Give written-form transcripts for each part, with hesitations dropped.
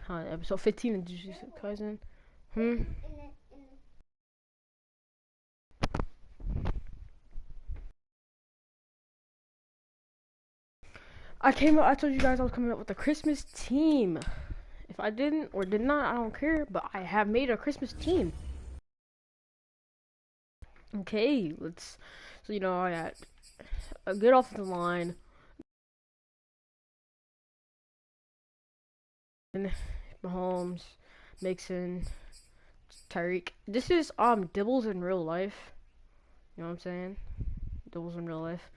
Episode 15 of Jujutsu Kaisen. I told you guys I was coming up with a Christmas team. If I didn't or did not, I don't care, but I have made a Christmas team. Okay, so I got a good offensive line. And Mahomes, Mixon, Tyreek. This is Dibbles in real life. You know what I'm saying? Dibbles in real life.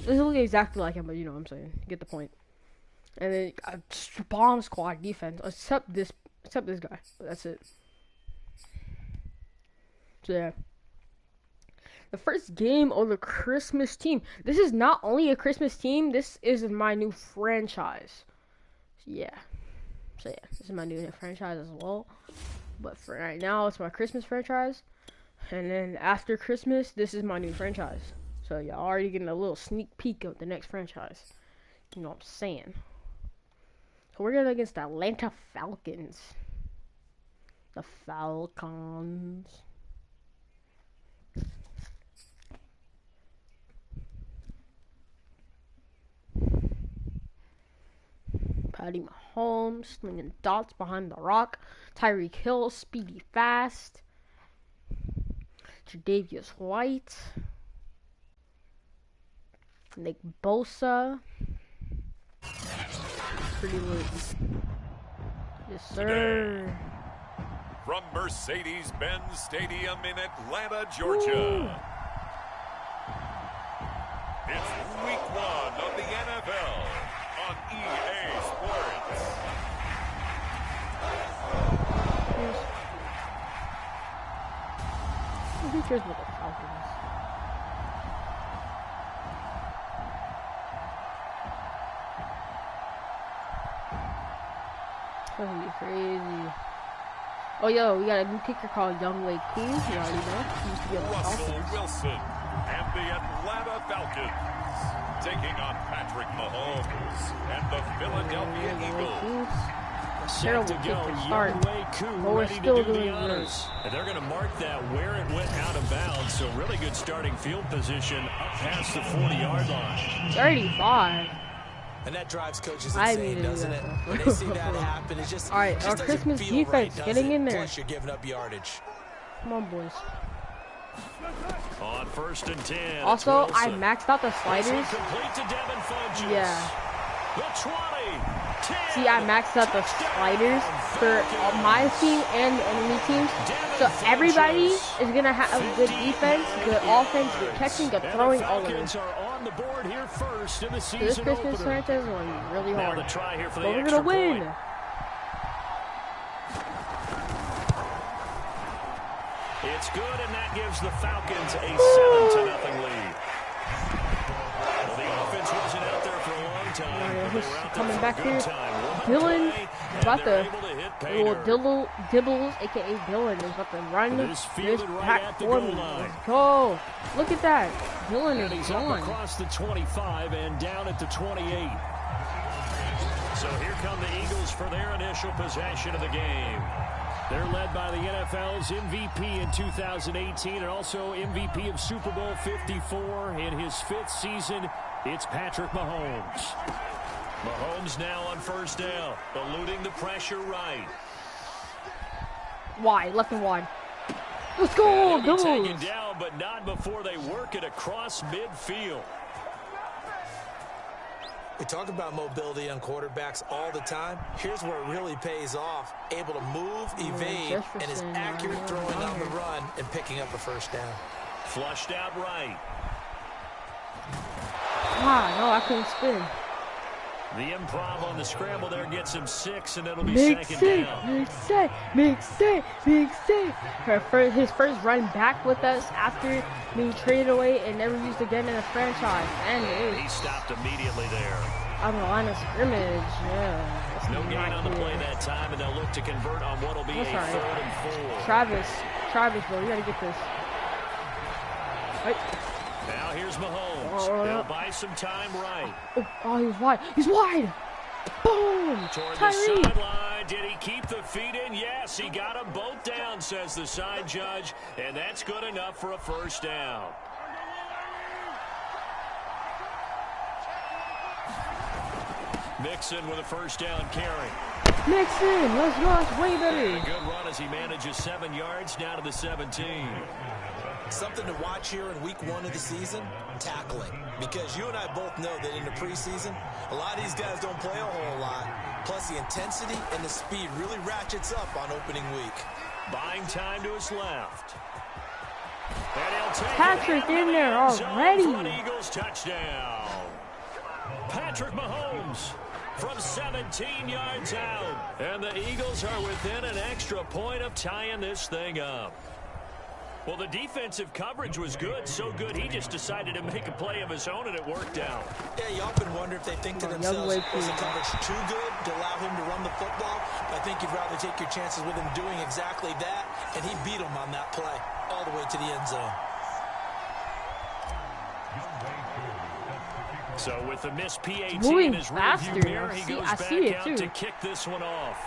This looks exactly like him, but you know what I'm saying. Get the point. And then a bomb squad defense, except this guy. That's it. So yeah. The first game of the Christmas team. This is not only a Christmas team. This is my new franchise. Yeah. So yeah, this is my new franchise as well. But for right now, it's my Christmas franchise. And then after Christmas, this is my new franchise. So y'all already getting a little sneak peek of the next franchise. You know what I'm saying? So we're going against the Atlanta Falcons. The Falcons. Patty Mahomes, slinging dots behind the rock. Tyreek Hill, speedy fast. Tre'Davious White. Nick Bosa. Pretty lit. Yes, sir. From Mercedes-Benz Stadium in Atlanta, Georgia. Ooh. It's week 1 of the NFL on EA Sports. Who cares about the Falcons? That's gonna be crazy. Oh, yo, we got a new kicker called Younghoe Koo. You already know. He used to be on the Russell Falcons. Wilson and the Atlanta Falcons taking on Patrick Mahomes and the Philadelphia Eagles. Terrible kick to start, but we're still doing good. And they're going to mark that where it went out of bounds. So really good starting field position up past the 40-yard line. 35. And that drives coaches insane, doesn't it? When they see that happen, it's just all right. Our Christmas defense getting in there. Plus, you're giving up yardage. Come on, boys. On 1st and 10. Also, I maxed out the sliders. Complete to Devin Funchess. Yeah. The 20. 10, see, I maxed out the sliders for my team and the enemy teams. So everybody is gonna have a good defense, good offense, good catching, good throwing, all of it. On the board here first in the season. This Christmas franchise is going to be really hard. Try here for but the we're gonna win. Point. It's good, and that gives the Falcons a 7-0 lead. Well, the offense wasn't out there for a long time. He's coming back here. Dylan about the little Dibbles, aka Dylan, is about to run this back for me. Let's go. Look at that. Dylan is gone. Across the 25 and down at the 28. So here come the Eagles for their initial possession of the game. They're led by the NFL's MVP in 2018 and also MVP of Super Bowl 54 in his 5th season. It's Patrick Mahomes. Mahomes now on 1st down, eluding the pressure right. Wide, left and wide. Let's go, Bills. Taken down, but not before they work it across midfield. We talk about mobility on quarterbacks all the time. Here's where it really pays off. Able to move, evade, and is accurate throwing on the run and picking up a 1st down. Flushed out right. Ah, no, I couldn't spin. The improv on the scramble there gets him 6, and it'll be second down. Makes sense. His first run back with us after being traded away and never used again in the franchise. And he stopped immediately there. On the line of scrimmage, yeah. No gain on the play that time, and they'll look to convert on what will be a 3rd and 4. Travis, bro, you gotta get this. Right. Now here's Mahomes. He'll buy some time right. Oh, he's wide. He's wide. Boom! Toward the Tyree! sideline. Did he keep the feet in? Yes, he got them both down, says the side judge. And that's good enough for a first down. Mixon with a first down carry. Mixon! Let's go. That's way better. And a good run as he manages 7 yards down to the 17. Something to watch here in week 1 of the season, tackling. Because you and I both know that in the preseason, a lot of these guys don't play a whole lot. Plus, the intensity and the speed really ratchets up on opening week. Buying time to his left. And he'll take Patrick in there already. For an Eagles touchdown. Patrick Mahomes from 17 yards out. And the Eagles are within an extra point of tying this thing up. Well, the defensive coverage was good, so good he just decided to make a play of his own, and it worked out. Yeah, you often wonder if they think to themselves, was the coverage too good to allow him to run the football? I think you'd rather take your chances with him doing exactly that, and he beat him on that play all the way to the end zone. So with the missed PAT moving in his faster. rearview mirror, he goes back out too. to kick this one off.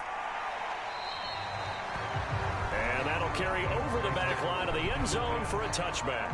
And that'll carry over the back line of the end zone for a touchback.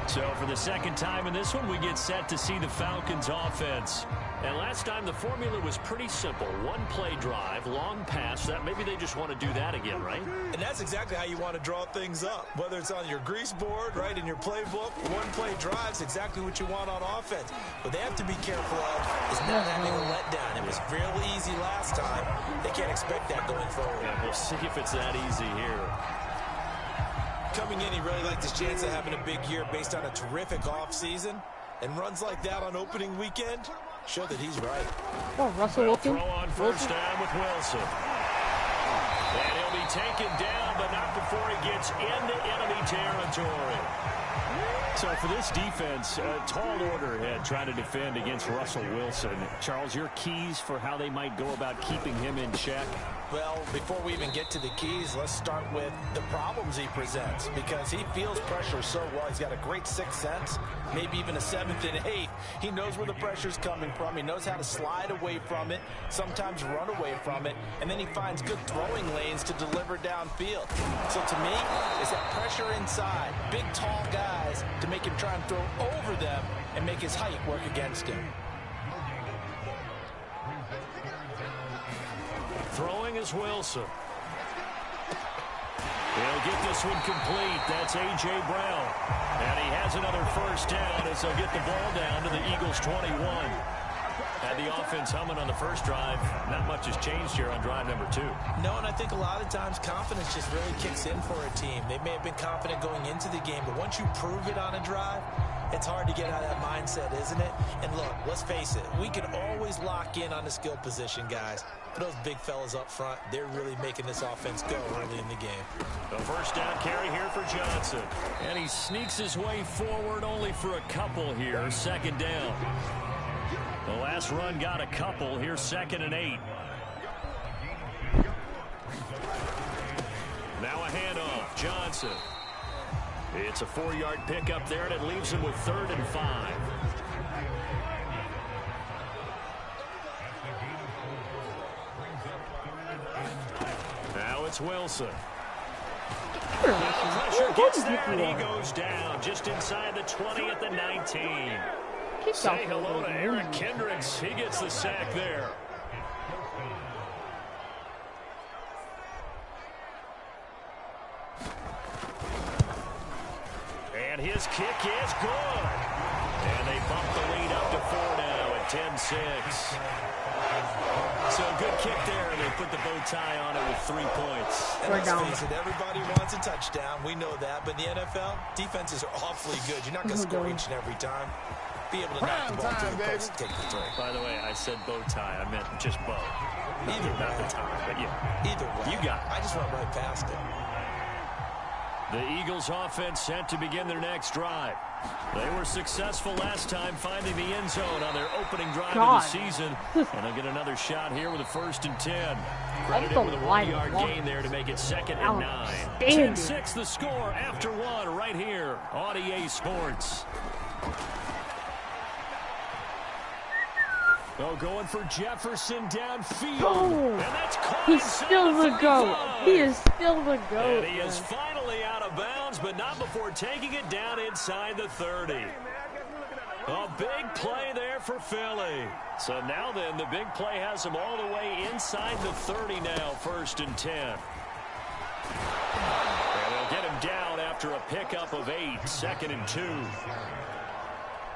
So for the second time in this one, we get set to see the Falcons offense. And last time the formula was pretty simple. One play drive, long pass. That maybe they just want to do that again, right? And that's exactly how you want to draw things up. Whether it's on your grease board, right, in your playbook, one play drive's exactly what you want on offense. What they have to be careful of is not having a letdown. It was real easy last time. They can't expect that going forward. Yeah, we'll see if it's that easy here. Coming in, he really liked his chance of having a big year based on a terrific offseason. And runs like that on opening weekend show that he's right. Oh, Russell Wilson. Throw on first down with Wilson. And he'll be taken down, but not before he gets into enemy territory. So for this defense, a tall order ahead trying to defend against Russell Wilson. Charles, your keys for how they might go about keeping him in check? Well, before we even get to the keys, let's start with the problems he presents, because he feels pressure so well. He's got a great sixth sense, maybe even a 7th and 8th. He knows where the pressure's coming from. He knows how to slide away from it, sometimes run away from it, and then he finds good throwing lanes to deliver downfield. So to me, it's that pressure inside, big, tall guys to make him try and throw over them and make his height work against him. Throwing is Wilson. He'll get this one complete. That's A.J. Brown. And he has another first down as they'll get the ball down to the Eagles 21. Had the offense humming on the first drive. Not much has changed here on drive number 2. No, and I think a lot of times confidence just really kicks in for a team. They may have been confident going into the game, but once you prove it on a drive, it's hard to get out of that mindset, isn't it? And look, let's face it, we can always lock in on the skill position, guys. But those big fellas up front, they're really making this offense go early in the game. The first down carry here for Johnson. And he sneaks his way forward only for a couple here. Second down. The last run got a couple. Here's 2nd and 8. Now a handoff. Johnson. It's a 4-yard pickup there, and it leaves him with 3rd and 5. Now it's Wilson. Pressure gets there, and he goes down just inside the 20 at the 19. Say hello to Eric Kendricks. He gets the sack there. And his kick is good. And they bump the lead up to 4 now at 10-6. So good kick there, and they put the bow tie on it with 3 points. And let's face it, everybody wants a touchdown. We know that. But in the NFL, defenses are awfully good. You're not going to score each and every time. Be able to knock the ball to the post and take the throw. By the way, I said bow tie. I meant just bow. Either way. Not the tie, but yeah. Either way. You got it. I just went right past it. The Eagles offense set to begin their next drive. They were successful last time finding the end zone on their opening drive of the season. And they'll get another shot here with a 1st and 10. Credited with a 1-yard gain there to make it 2nd and 9. 10-6 the score after 1 right here on EA Sports. Oh, going for Jefferson downfield. Oh, And that's caught he's inside still the GOAT. 35. He is still the GOAT. And he is man. finally out of bounds, but not before taking it down inside the 30. A big play there for Philly. So now then, the big play has him all the way inside the 30 now, 1st and 10. And they'll get him down after a pickup of 8, 2nd and 2.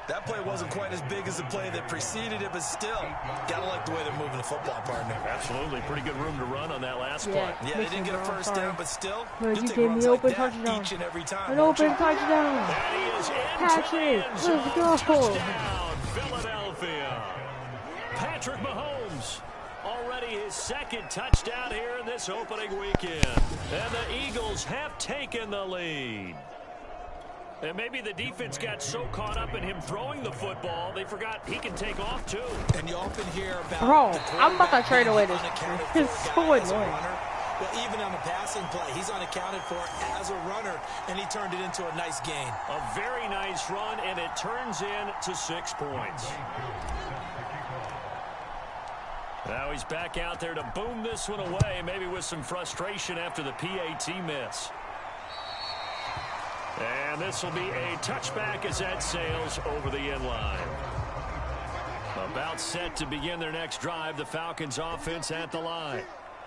That play wasn't quite as big as the play that preceded it, but still, gotta like the way they're moving the football, partner. Absolutely. Pretty good room to run on that last Yeah. play. Yeah, they didn't get a first down, but still, But you'll you take gave me runs like open that touchdown. each and every time. An won't open you? touchdown. And he is Patrick, let's go. Touchdown, Philadelphia. Patrick Mahomes, already his 2nd touchdown here in this opening weekend. And the Eagles have taken the lead. And maybe the defense got so caught up in him throwing the football, they forgot he can take off, too. And you often hear about Bro, the I'm about to quarterback trade away being this unaccounted guy. for It's so guy as a annoying. runner. Well, even on a passing play, he's unaccounted for as a runner, and he turned it into a nice gain. A very nice run, and it turns into 6 points. Now he's back out there to boom this one away, maybe with some frustration after the PAT miss. And this will be a touchback as that sails over the end line. About set to begin their next drive, the Falcons offense at the line.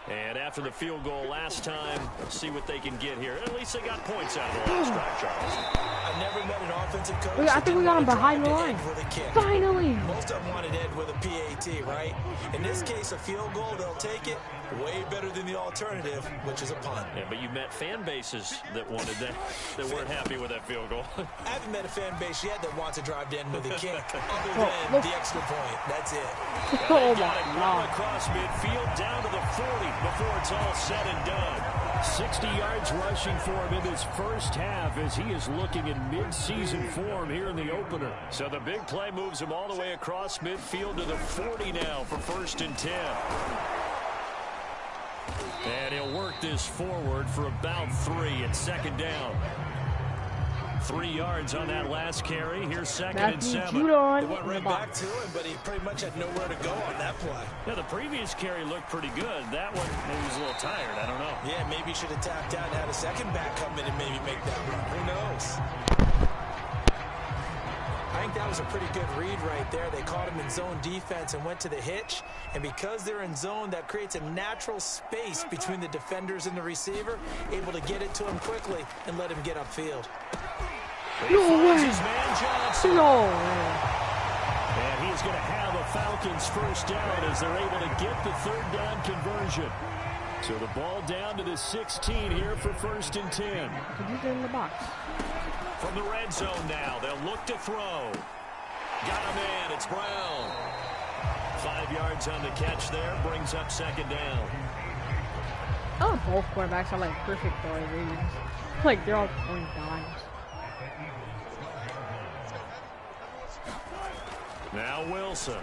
And after the field goal last time, let's see what they can get here. At least they got points out of the last drive, Charles. I've never met an offensive coach. I think we got him behind the line. Finally. Most of them wanted Ed with a PAT, right? In this case, a field goal, they'll take it. Way better than the alternative, which is a punt. Yeah, but you met fan bases that wanted that weren't happy with that field goal. I haven't met a fan base yet that wants to drive in with a kick, other Oh, than look. the extra point. That's it. Oh Got my it well god. across midfield, down to the 40 before it's all said and done. 60 yards rushing for him in his first half as he is looking in mid-season form here in the opener. So the big play moves him all the way across midfield to the 40 now for 1st and 10. And he'll work this forward for about 3 at 2nd down. 3 yards on that last carry. Here's 2nd and Matthew 7. Judon. It went right back to him, but he pretty much had nowhere to go on that play. Yeah, the previous carry looked pretty good. That one, maybe he was a little tired. I don't know. Yeah, maybe he should have tapped out and had a second back come in and maybe make that run. Who knows? I think that was a pretty good read right there. They caught him in zone defense and went to the hitch. And because they're in zone, that creates a natural space between the defenders and the receiver, able to get it to him quickly and let him get upfield. No way. His man Johnson. No way. And he's going to have a Falcons first down as they're able to get the 3rd down conversion. So the ball down to the 16 here for 1st and 10. He's in the box. From the red zone now, they'll look to throw. Got a man, it's Brown. 5 yards on the catch there, brings up 2nd down. Oh, both quarterbacks have like perfect boy reads. Like they're all throwing dimes. Now Wilson.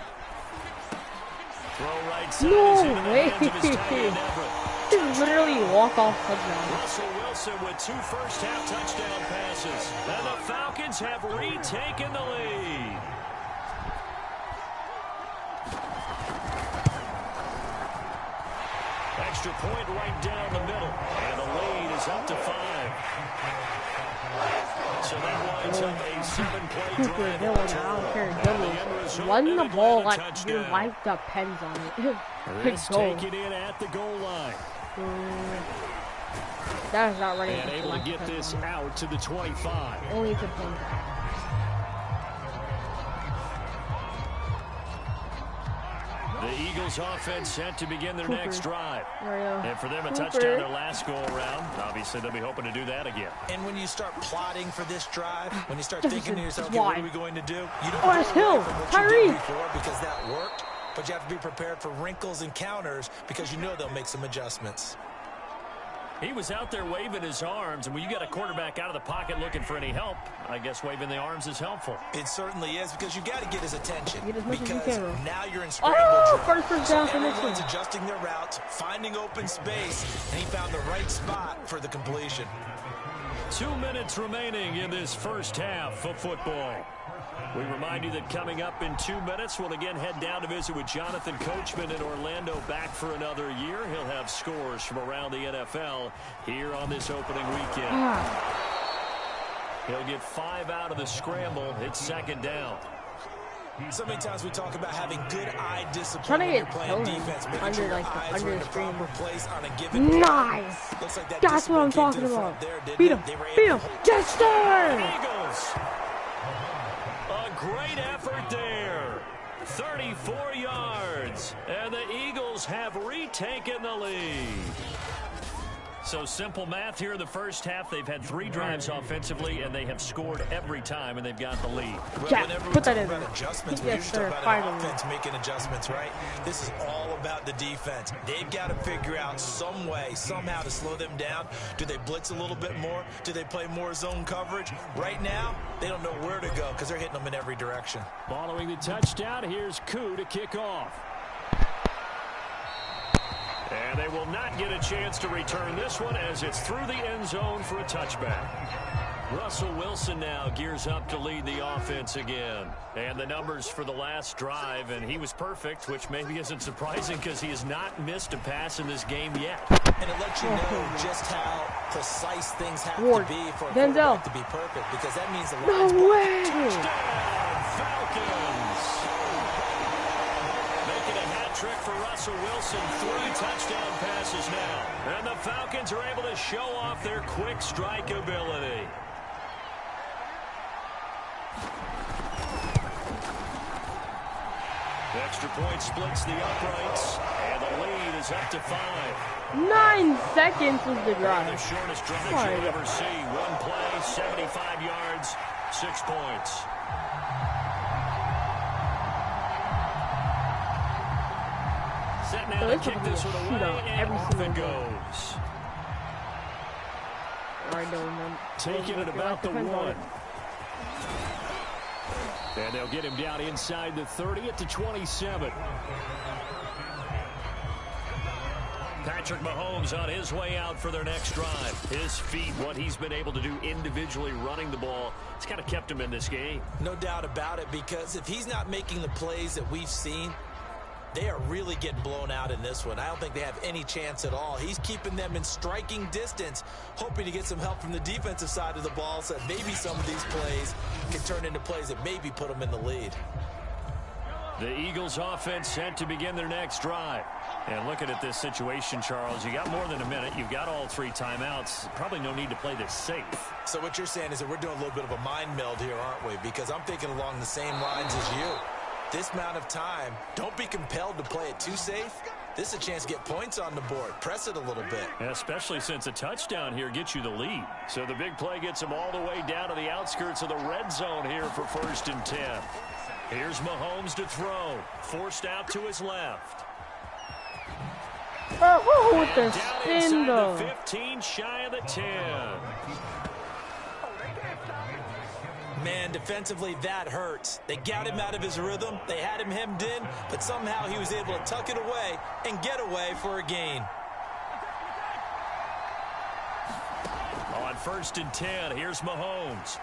Throw right side No is into the way. hands of his tight end Everett. This is literally walk-off touchdown. Russell Wilson with 2 first-half touchdown passes. And the Falcons have retaken the lead. Extra point right down the middle. And the lead is up to 5. So that winds up a 7-play Super drive. villain, I don't care. Good. Run the ball like your life depends on it. Good This goal. taken in at the goal line. That is not running. And able to get this out to the 25. Only to point. The Eagles offense set to begin their next drive. And for them, a Cooper. touchdown their last go-around. Obviously, they'll be hoping to do that again. And when you start plotting for this drive, when you start Jefferson, thinking to yourself, okay, wide. what are we going to do? You don't Oh, go that's away Hill. from what you Tyree. did before because that worked, but you have to be prepared for wrinkles and counters because you know they'll make some adjustments. He was out there waving his arms, and when you got a quarterback out of the pocket looking for any help, I guess waving the arms is helpful. It certainly is because you got to get his attention Get as much as you because can, bro. now you're in scramble Oh, drill. first So down for everyone's Nixon. adjusting their routes, finding open space, and he found the right spot for the completion. 2 minutes remaining in this first half of football. We remind you that coming up in 2 minutes, we'll again head down to visit with Jonathan Coachman in Orlando, back for another year. He'll have scores from around the NFL here on this opening weekend. He'll get 5 out of the scramble. It's second down. So many times we talk about having good eye discipline when you're playing defense, making sure your eyes are in the proper place on a given Nice. Looks like that That's what I'm talking about. Beat him. Beat him. Jester. Eagles. A great effort there. 34 yards. And the Eagles have retaken the lead. So simple math here in the first half. They've had 3 drives offensively, and they have scored every time, and they've got the lead. Jack, put that in. Adjustments, we usually talk about an offense making adjustments, right? This is all about the defense. They've got to figure out some way, somehow to slow them down. Do they blitz a little bit more? Do they play more zone coverage? Right now, they don't know where to go because they're hitting them in every direction. Following the touchdown, here's Koo to kick off. And they will not get a chance to return this one as it's through the end zone for a touchback. Russell Wilson now gears up to lead the offense again. And the numbers for the last drive, and he was perfect, which maybe isn't surprising because he has not missed a pass in this game yet. And it lets you know just how precise things have to be for a quarterback to be perfect, because that means the line's no way. Touchdown, Falcons! Making a hat trick for Russell Wilson, 3 touchdown passes now. And the Falcons are able to show off their quick strike ability. Extra point splits the uprights, and the lead is up to 5. 9 seconds was the drive. The shortest drive you'll ever see. 1 play, 75 yards, 6 points. Set now to kick this one away, and off it goes. Taking it about the 1. And they'll get him down inside the 30 at the 27. Patrick Mahomes on his way out for their next drive. His feet, what he's been able to do individually running the ball, it's kind of kept him in this game. No doubt about it, because if he's not making the plays that we've seen, they are really getting blown out in this one. I don't think they have any chance at all. He's keeping them in striking distance, hoping to get some help from the defensive side of the ball so that maybe some of these plays can turn into plays that maybe put them in the lead. The Eagles offense set to begin their next drive. And looking at this situation, Charles, you got more than a minute. You've got all 3 timeouts. Probably no need to play this safe. So what you're saying is that we're doing a little bit of a mind meld here, aren't we? Because I'm thinking along the same lines as you. This amount of time, don't be compelled to play it too safe. This is a chance to get points on the board. Press it a little bit. Especially since a touchdown here gets you the lead. So the big play gets them all the way down to the outskirts of the red zone here for 1st and 10. Here's Mahomes to throw. Forced out to his left. Whoa, with the spin, though. The 15, shy of the 10. Man, defensively, that hurts. They got him out of his rhythm. They had him hemmed in, but somehow he was able to tuck it away and get away for a gain. On 1st and 10, here's Mahomes.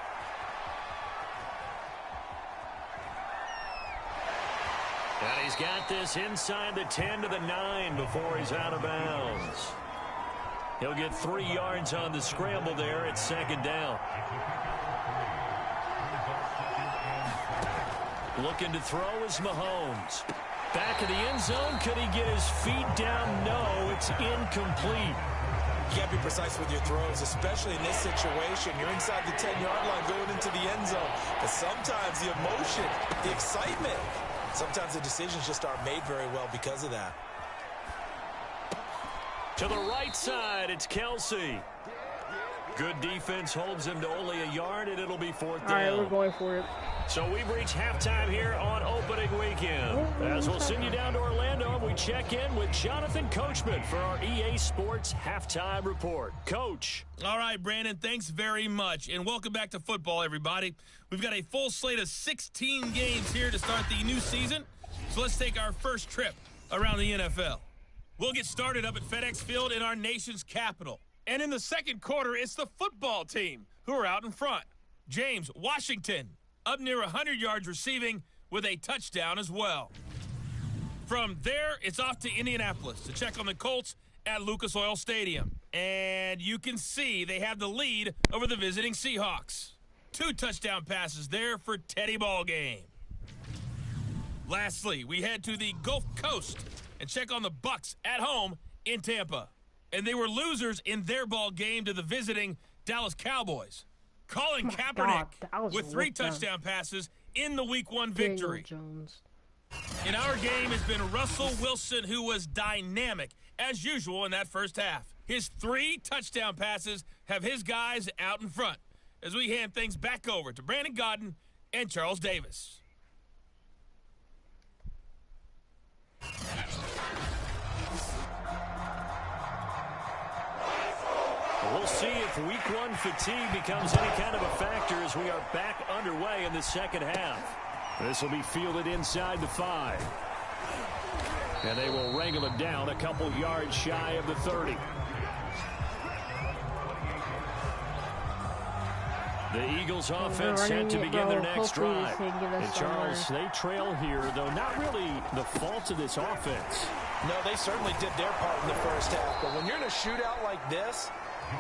And he's got this inside the 10 to the 9 before he's out of bounds. He'll get 3 yards on the scramble there at 2nd down. Looking to throw is Mahomes. Back in the end zone. Could he get his feet down? No, it's incomplete. You got to be precise with your throws, especially in this situation. You're inside the 10-yard line going into the end zone. But sometimes the emotion, the excitement, sometimes the decisions just aren't made very well because of that. To the right side, it's Kelsey. Good defense holds him to only a yard, and it'll be 4th down. All right, we're going for it. So we've reached halftime here on opening weekend. As we'll send you down to Orlando, and we check in with Jonathan Coachman for our EA Sports Halftime Report. Coach. All right, Brandon, thanks very much. And welcome back to football, everybody. We've got a full slate of 16 games here to start the new season. So let's take our first trip around the NFL. We'll get started up at FedEx Field in our nation's capital. And in the second quarter, it's the football team who are out in front. James Washington up near 100 yards receiving with a touchdown as well. From there, it's off to Indianapolis to check on the Colts at Lucas Oil Stadium. And you can see they have the lead over the visiting Seahawks. 2 touchdown passes there for Teddy Ballgame. Lastly, we head to the Gulf Coast and check on the Bucs at home in Tampa. And they were losers in their ball game to the visiting Dallas Cowboys. Colin Kaepernick with 3 touchdown passes in the Week 1 victory. In our game has been Russell Wilson, who was dynamic, as usual, in that first half. His 3 touchdown passes have his guys out in front as we hand things back over to Brandon Gaudin and Charles Davis. We'll see if Week 1 fatigue becomes any kind of a factor as we are back underway in the second half. This will be fielded inside the 5. And they will wrangle it down a couple yards shy of the 30. The Eagles offense set to begin their next drive. And Charles, they trail here, though not really the fault of this offense. No, they certainly did their part in the first half. But when you're in a shootout like this,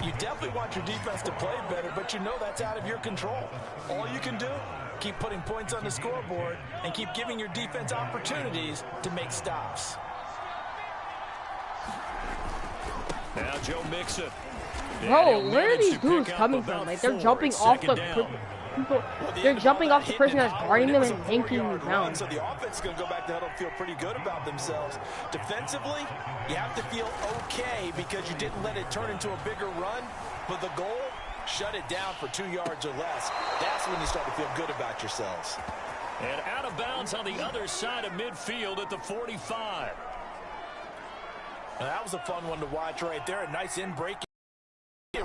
you definitely want your defense to play better, but you know that's out of your control. All you can do, keep putting points on the scoreboard and keep giving your defense opportunities to make stops. Now Joe Mixon. Bro, where are these dudes coming from? Like, they're jumping off the people. They're jumping off the person that's guarding them and yanking them down. So the offense is going to go back to huddle and feel pretty good about themselves. Defensively, you have to feel okay because you didn't let it turn into a bigger run. But the goal, shut it down for 2 yards or less. That's when you start to feel good about yourselves. And out of bounds on the other side of midfield at the 45. Now, that was a fun one to watch right there. A nice in-break.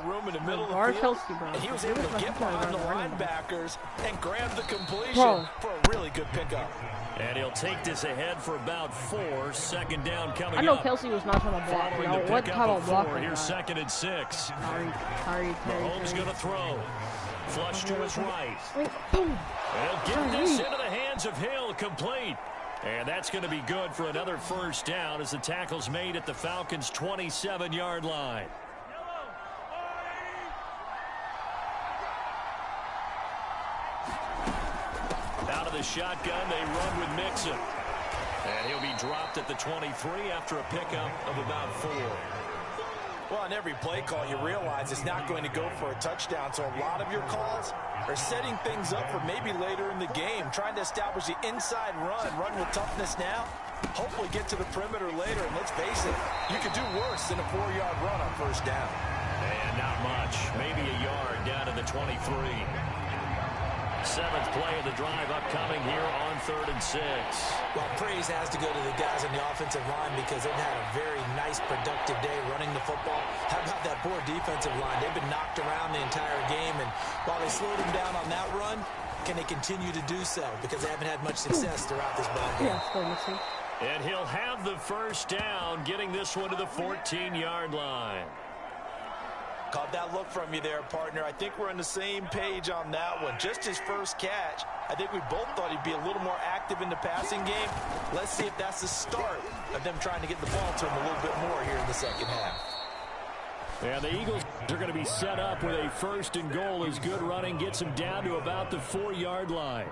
Room in the middle of the field. And he was able to get behind the linebackers and grab the completion for a really good pickup. And he'll take this ahead for about 4. Second down coming up. I know Kelsey was not trying to block. Following You know, what type of block was Here's that? 2nd and 6. Sorry. Mahomes going to throw. Flush to his right. Boom. They'll get this into the hands of Hill, complete. And that's going to be good for another first down as the tackle's made at the Falcons' 27-yard line. Out of the shotgun, they run with Mixon. And he'll be dropped at the 23 after a pickup of about 4. Well, on every play call, you realize it's not going to go for a touchdown. So a lot of your calls are setting things up for maybe later in the game, trying to establish the inside run with toughness now, hopefully get to the perimeter later. And let's face it, you could do worse than a 4-yard run on first down. And not much, maybe a yard down to the 23. 7th play of the drive upcoming here on 3rd and 6. Well, praise has to go to the guys on the offensive line because they've had a very nice, productive day running the football. How about that poor defensive line? They've been knocked around the entire game, and while they slowed them down on that run, can they continue to do so? Because they haven't had much success throughout this ball game. And he'll have the first down, getting this one to the 14-yard line. Caught that look from you there, partner. I think we're on the same page on that one. Just his first catch. I think we both thought he'd be a little more active in the passing game. Let's see if that's the start of them trying to get the ball to him a little bit more here in the second half. And the Eagles are going to be set up with a 1st and goal as good running gets them down to about the 4-yard line.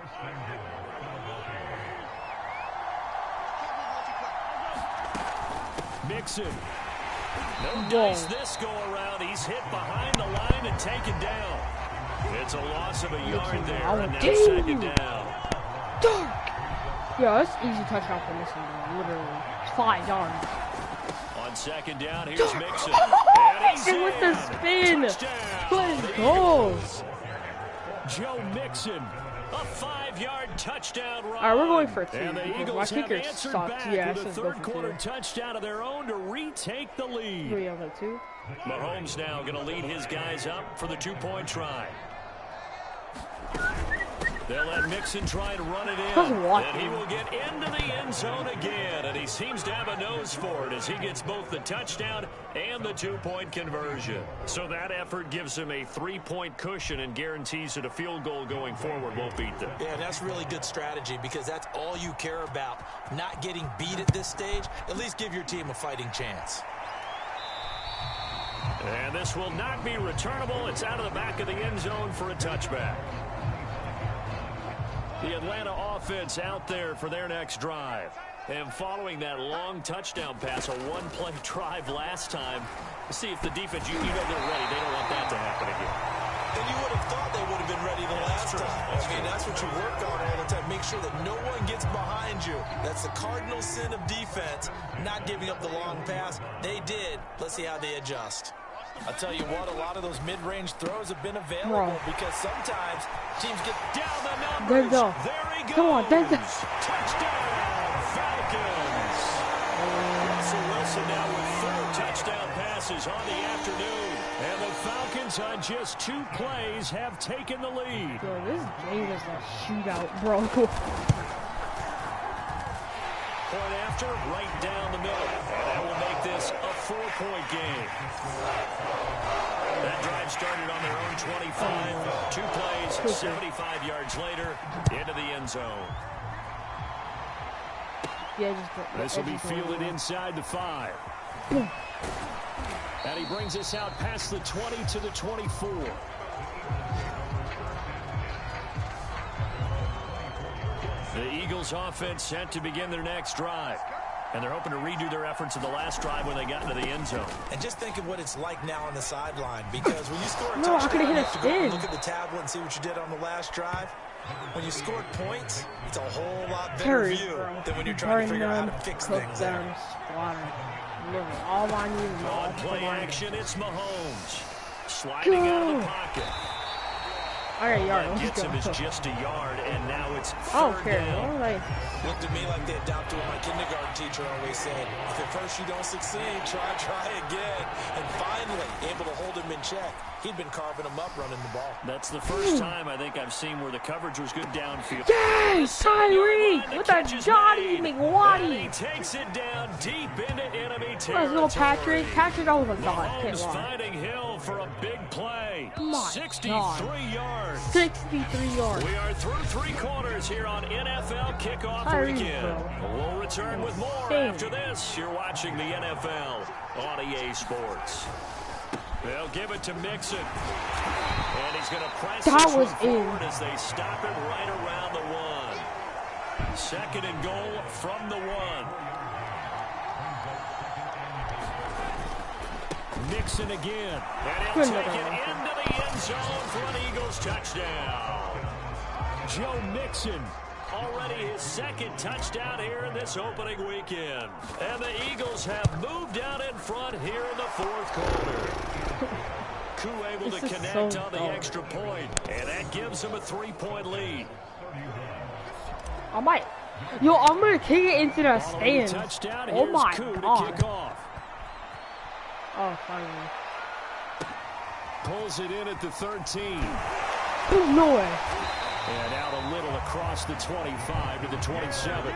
Mixon. No dice this go around. He's hit behind the line and taken down. It's a loss of a yard there, and now 2nd down. Dark. Yeah, that's easy touchdown for Mixon. Literally, 5 yards. On 2nd down, here's Mixon. Mixon with the spin. Let's go. Joe Mixon. A 5-yard touchdown run. All right, we're going for 2. And the Eagles my kicker have answered sucks. back Yeah, with a third-quarter touchdown of their own to retake the lead. We have like 2. Mahomes now going to lead his guys up for the 2-point try. They'll let Mixon try and run it Just in. watch And he him. will get into the end zone again. And he seems to have a nose for it as he gets both the touchdown and the 2-point conversion. So that effort gives him a 3-point cushion and guarantees that a field goal going forward won't beat them. Yeah, that's really good strategy because that's all you care about. Not getting beat at this stage. At least give your team a fighting chance. And this will not be returnable. It's out of the back of the end zone for a touchback. The Atlanta offense out there for their next drive. And following that long touchdown pass, a one-play drive last time, see if the defense, you know they're ready. They don't want that to happen again. And you would have thought they would have been ready the last time. That's what you work on all the time. Make sure that no one gets behind you. That's the cardinal sin of defense, not giving up the long pass. They did. Let's see how they adjust. I'll tell you what, a lot of those mid-range throws have been available because sometimes teams get down the numbers. Denzel. There he goes. Come on, Denzel. Touchdown, Falcons. Russell Wilson now with 4 touchdown passes on the afternoon. And the Falcons on just 2 plays have taken the lead. Yo, this game is a shootout, bro. Point after, right down the middle. And that will make this a 4-point game. That drive started on their own 25. 2 plays, 75 yards later, into the end zone. Yeah, This will be fielded inside the 5. And he brings us out past the 20 to the 24. The Eagles offense set to begin their next drive. And they're hoping to redo their efforts of the last drive when they got into the end zone. And just think of what it's like now on the sideline, because when you score a No, I touchdown, could've hit you a have to go and spin. look at the tablet and see what you did on the last drive. When you scored points, it's a whole lot better Terry, view bro. than when you're trying to figure out how to Burn them, fix cook things them, there. slaughter. Look, all I need is all On play the line. action, it's Mahomes. Sliding out of the pocket. All right, yard. That Let's gets go. him is just a yard, and now it's I don't 3rd care. down. Like, Looked to me like they adopted what my kindergarten teacher always said. If at first you don't succeed, try again. And finally, able to hold him in check. He'd been carving him up running the ball. That's the first time I think I've seen where the coverage was good downfield. yes, Tyree with a Johnny And he McWatty. takes it down deep into enemy Let's territory. go, Patrick. Patrick over the god. Can't Mahomes lie. finding Hill for a big play. My 63 God. yards. 63 yards. We are through 3 quarters here on NFL Kickoff Tyrese, Weekend. bro. We'll return with more Insane. after this. You're watching the NFL on EA Sports. They'll give it to Mixon. And he's going to press That this was one forward in. as they stop it right around the 1. 2nd and goal from the 1. Mixon again. And he'll Good take look it at into the end zone for an Eagles touchdown. Joe Mixon, already his 2nd touchdown here in this opening weekend. And the Eagles have moved out in front here in the 4th quarter. Koo able This to is connect so on the dumb. extra point, and that gives him a 3-point lead. I might. Yo, I'm gonna kick it into the Following the stands. touchdown, Oh here's my Koo to god. kick off. Oh, finally. Pulls it in at the 13. Oh, no way. And out a little across the 25 to the 27.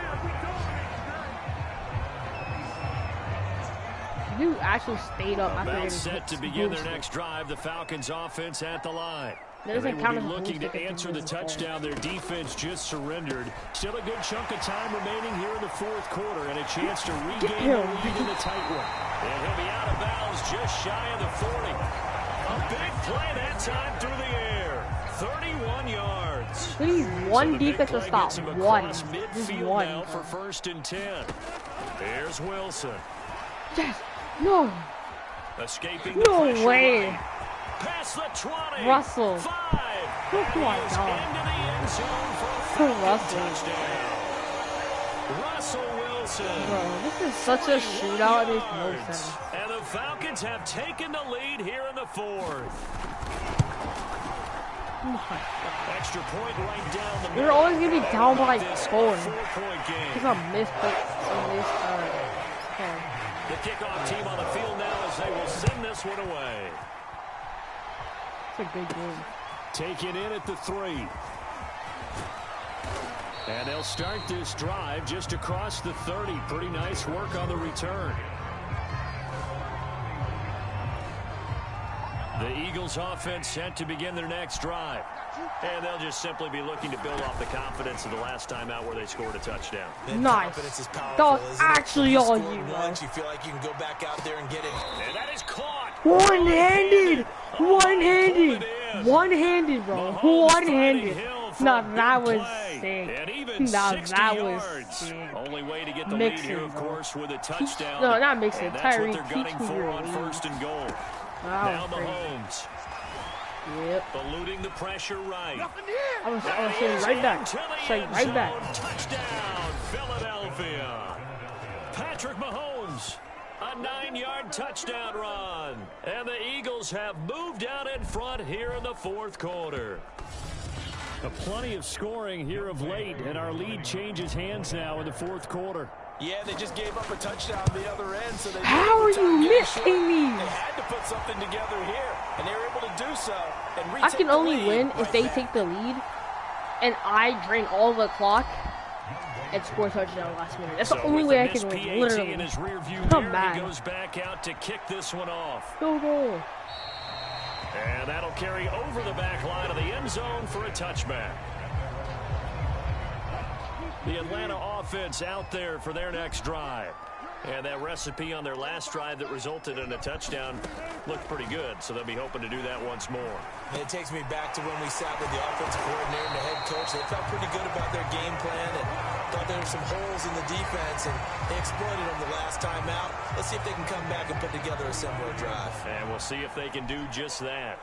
You actually stayed up after About getting set to hit. begin their next drive. The Falcons offense at the line. That And they doesn't will count be as a looking boost to if it's answer the a ball. touchdown. Their defense just surrendered. Still a good chunk of time remaining here in the 4th quarter and a chance to regain the lead in the tight one. And he'll be out of bounds just shy of the 40. A big play that time through the air. 31 yards. We need one So the big defensive play stop. gets him One. across Just midfield one. now for 1st and 10. Here's Wilson. Yes. No. Escaping the No pressure way. right. Past the 20. Russell. 5. Oh And he my is God. into the end zone for a Poor Falcon Russell. touchdown. Russell Wilson. Bro, this is such a shootout. It makes no yards. sense. And the Falcons have taken the lead here in the 4th. Oh my god. Extra point right down the We're middle. always gonna be And down by this like a 4. 4-point game. Because I missed the The kickoff team on the field now as they will send this one away. It's a good game. Taken in at the 3. And they'll start this drive just across the 30. Pretty nice work on the return. The Eagles offense set to begin their next drive. And they'll just simply be looking to build off the confidence of the last time out where they scored a touchdown. Nice. That was actually all you, man. You feel like you can go back out there and get it. And that is caught. One-handed. One-handed. One-handed, bro. One-handed. Nah, that was sick. Nah, that was sick. Only way to get the lead here, of course, with a touchdown. No, not mixing. And that's what they're Tyreek, gunning teach me for your on lead. 1st and goal. That Now was crazy. Mahomes. Yep. Eluding the pressure right. I was saying right back. Saying right back. Touchdown, Philadelphia. Patrick Mahomes. A 9-yard touchdown run. And the Eagles have moved out in front here in the 4th quarter. Plenty of scoring here of late, and our lead changes hands now in the 4th quarter. Yeah, they just gave up a touchdown on the other end. So they How are you missing They these? had to put something together here, and they were able to do so. And I retake can the only lead win right if they back. take the lead and I drain all the clock and score a touchdown last minute. That's the only way I can win, literally. In his rear view I'm mirror, mad. he goes back out to kick this one off. Go, go. And that'll carry over the back line of the end zone for a touchback. The Atlanta offense out there for their next drive. And that recipe on their last drive that resulted in a touchdown looked pretty good, so they'll be hoping to do that once more. And it takes me back to when we sat with the offensive coordinator and the head coach. They felt pretty good about their game plan and thought there were some holes in the defense, and they exploited them the last time out. Let's see if they can come back and put together a similar drive. And we'll see if they can do just that.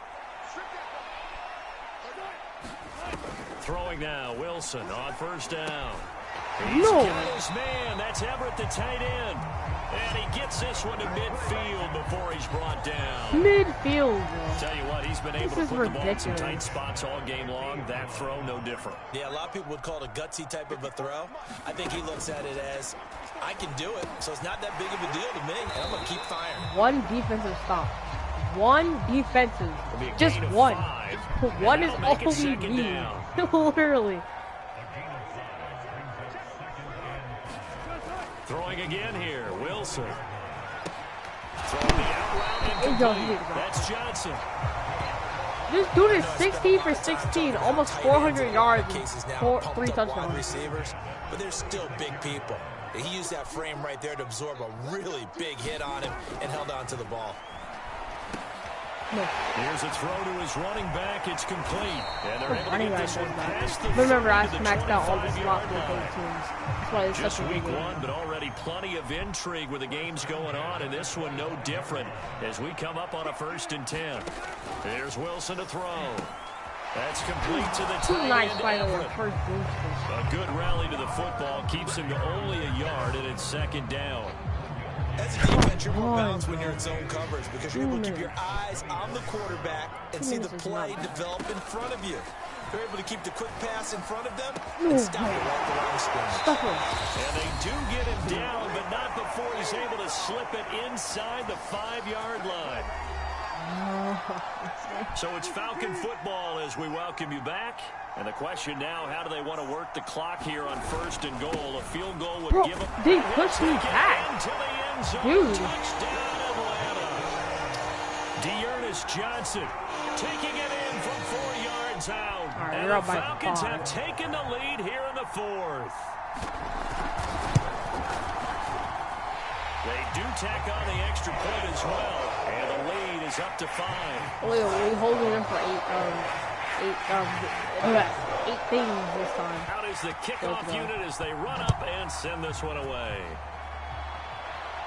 Throwing now, Wilson on 1st down. He's No. got his man. That's Everett, the tight end. And he gets this one to midfield before he's brought down. Midfield, bro. Tell you what, he's been able to is put the ball in some ridiculous. tight spots all game long. That throw, no different. Yeah, a lot of people would call it a gutsy type of a throw. I think he looks at it as, I can do it, so it's not that big of a deal to me, and I'm going to keep firing. One defensive stop. One defensive. It'll be a Just gain of one. 5, One and is that'll make it all we 2nd need. down. Literally. Throwing again here, Wilson. Throwing the out route There you go. incomplete. That's Johnson. This dude is 16 for 16, almost 400 yards, Cases now and pumped 3 up wide touchdowns. receivers, but they're still big people. He used that frame right there to absorb a really big hit on him and held on to the ball. Here's a throw to his running back. It's complete. And they're able to Running get back this one does that. past the Remember, I 30 to the smacked out all the 25-yard slot with line. those teams. That's why it's Just such a week big game. 1, but already plenty of intrigue with the games going on, and this one no different as we come up on a 1st and 10. Here's Wilson to throw. That's complete to the Too tight nice end, by the way. Everett. First boost. A good rally to the football keeps him to only a yard, and it's 2nd down. As a defense, you're more balanced when you're in zone coverage because you're able to keep your eyes on the quarterback and see the play develop in front of you. They're able to keep the quick pass in front of them and stop it right at the line of scrimmage. Stuff him. And they do get him down, but not before he's able to slip it inside the 5-yard line. So it's Falcon football as we welcome you back. And the question now, how do they want to work the clock here on 1st and goal? A field goal would Bro, give them... they pushed me back. Into the end zone. Dude. Touchdown, Atlanta. Dearness Johnson taking it in from 4 yards out. All right, And we're the up by Falcons 5. have taken the lead here in the 4th. They do tack on the extra point as well. And the lead is up to 5. Wait, we holding them for 8 things this time. Out is the kickoff Let's go. unit as they run up and send this one away.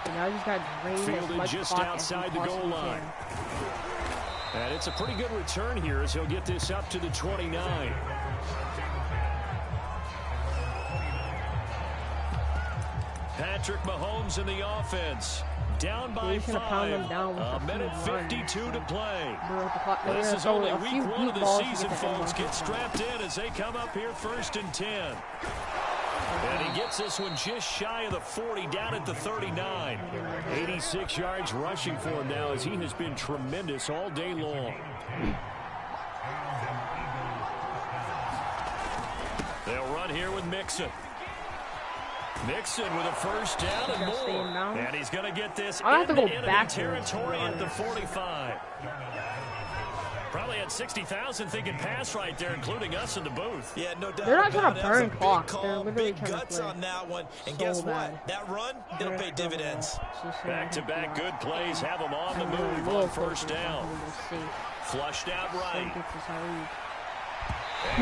And I just got drained as Fielded much just clock outside as the we goal possibly line. can. And it's a pretty good return here as he'll get this up to the 29. Patrick Mahomes in the offense. Down by He's gonna pound them 5. down with A a minute few runs. 52 to play. Bro, the clock, they're This gonna is throw only a week few 1 deep of the balls to season, get the end folks. zone. Get strapped in as they come up here 1st and 10. And he gets this one just shy of the 40, down at the 39. 86 yards rushing for him now as he has been tremendous all day long. They'll run front here with Mixon. Mixon with a first down and more. And he's going to get this I have to go into back territory at the 45. Probably had 60,000 thinking pass right there, including us in the booth. Yeah, no doubt. They're not trying to That was a burn big clock. call, They're literally big trying to guts play. on that one. And So guess bad. what? That run, it'll pay dividends. Back-to-back good plays have them on the move on first down. Flushed out right.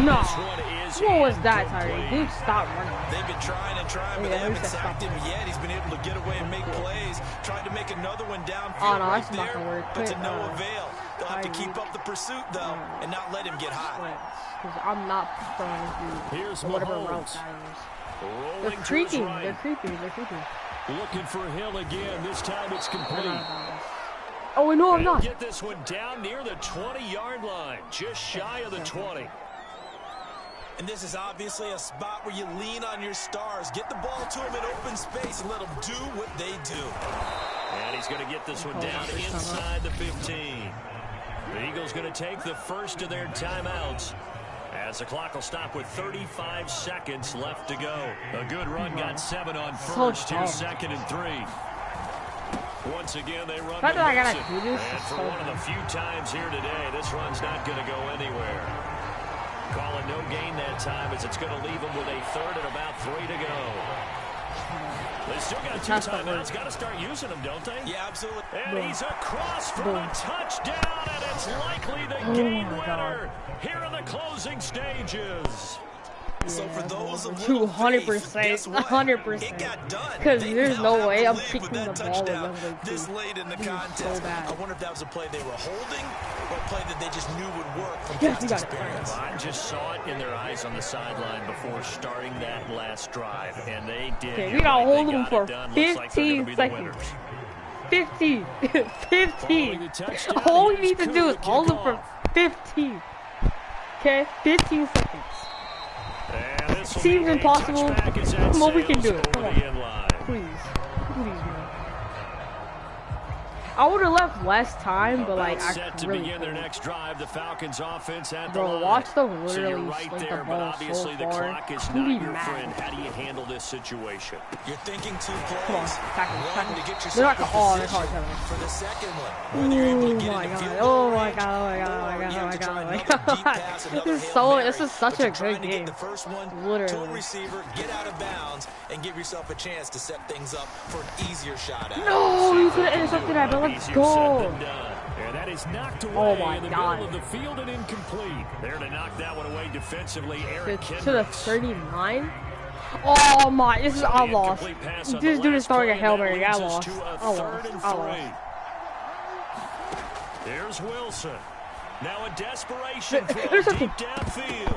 No. This one is What was that, incomplete. Tyreek? Dude, stop running. They've been trying and trying, but Yeah, they haven't who's that sacked him stop? yet. He's been able to get away and make plays. Tried to make another one downfield Oh, no, right that's not there, gonna work. but to Quit, no avail. They'll have to keep Tyreek. up the pursuit, though, and not let him get high. Because I'm not throwing you Here's whatever Mahomes. route that is. They're Rolling to his creeping. right. They're creeping. They're creeping. Looking for Hill again. This time it's complete. Oh, no, I'm They'll not. get this one down near the 20-yard line, just shy of the 20. And this is obviously a spot where you lean on your stars. Get the ball to him in open space and let them do what they do. And he's going to get this one down inside the 15. The Eagles going to take the first of their timeouts as the clock will stop with 35 seconds left to go. A good run got 7 on first. Here's second and 3. Once again, they run Fact that I gotta Mixon. do this And is for so one of the few times here today, this run's not going to go anywhere. Call it no gain that time as it's going to leave them with a third and about 3 to go. They still got 2 timeouts. Got to start using them, don't they? Yeah, absolutely. And he's across for a touchdown, and it's likely the Oh game my winner here in the closing stages. So for those of 200%, guess what? 100%. It got done. Because They there's now no have way the I'm lead kicking with the that ball touchdown with them, this too. late in the This is so contest. bad. I wonder if that was a play they were holding or a play that they just knew would work from Yes, past you got it. experience. I just saw it in their eyes on the sideline before starting that last drive, and they did. Okay, we You're gotta right, hold they them got for it done. Looks like they're gonna 15 be the seconds. winners. 15. Following 15. the touchdown, All we here's need to Koo do is to hold them kick for off. 15. Okay? 15 seconds. And this will Seems be a impossible, touchback as that but we can sails do it. Come over on. the end line. Please. Please, man. I would have left less time, but like, About I set to really begin their couldn't. next drive. The Falcons offense at the Bro, line. watch them So you're literally right slink the there, but ball obviously so the far. clock is Who not be your mad? friend. How do you handle this situation? You're thinking 2 plays. Come on, tackle, One tackle. to get They're yourself not in oh, they're position hard, tackle. for the second one. Whether you're able Oh to get my into god, field oh goal my range, god, oh my or god, oh my you god, oh have my to try god, oh my another deep god. pass, another This is Hail so, Mary, this is such but you're a trying good to get game. the first one to a Literally. receiver, get out of bounds, and give yourself a chance to set things up for an easier shot at it. No, you could have intercepted that, but let's Easier said go. than done. And that is knocked away Oh my in the God. middle of the field and incomplete. There to knock that one away defensively, Eric To the Kendricks. 39. Oh my, this is, I The lost. incomplete pass on This the dude is last throwing a play, Hail and that Mary. I leads us lost. to a I third and lost. I three. lost. There's Wilson. Now a desperation throw Interception. deep downfield.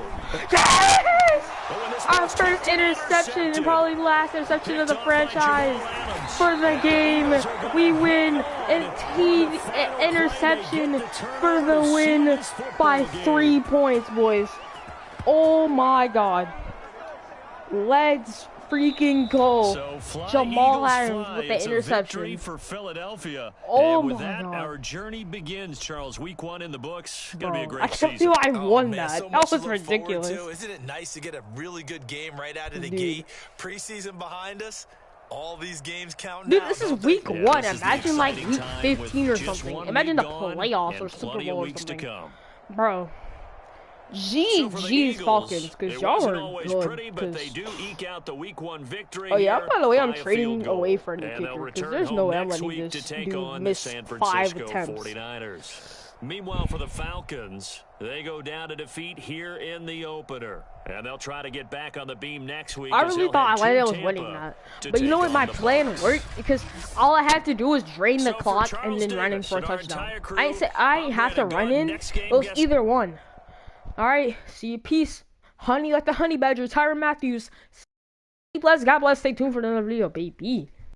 Yes! But when this Our ball's first kicked and interception and intercepted. probably the last interception of the Picked off by franchise Jamal Adams. for the game. Eagles are gonna We win hold and on. The final play, interception they get the for the turnover to win seal this football by game. 3 points, boys. Oh my god. Let's freaking go. So fly, Jamal Eagles, Adams fly. with the It's a victory interception. for Philadelphia. Oh and with my that, God. our journey begins, Charles. Week 1 in the books. Going to be a Bro, great I can't season. believe I Oh, won man, that. so That much to was look forward ridiculous. to. Isn't it nice to get a really good game right out of the Dude. gate? Preseason behind us. All these games count Dude, now, this is don't they? week Yeah, 1. this is the Imagine like exciting week time 15 or with just something. one Imagine the week gone playoffs and or Super plenty of Bowl or weeks to something. come. Bro. So for the GG's Eagles, Falcons, it because y'all wasn't are always good. pretty, but they 'cause- do eke out the week 1 victory. Oh yeah, here by the way, I'm by a trading field goal. away for the And they'll kicker, because return there's home no way I'm next letting week this to take dude on the miss San 5 Francisco attempts. 49ers. Meanwhile, for the Falcons, they go down to defeat here in the opener. And they'll try to get back on the beam next week. I as really they'll thought head Atlanta to was winning Tampa that. to But you know take what, my on the plan Bucs. worked, because all I had to do was drain the So for clock and Charles then run in Davis for a and our touchdown. entire crew, I didn't say I I'm have to Brandon run Gunn. in. Next game, It was guess- either one. Alright, see you. Peace. Honey like the honey badger, Tyrann Matthews. God bless. Stay tuned for another video, baby.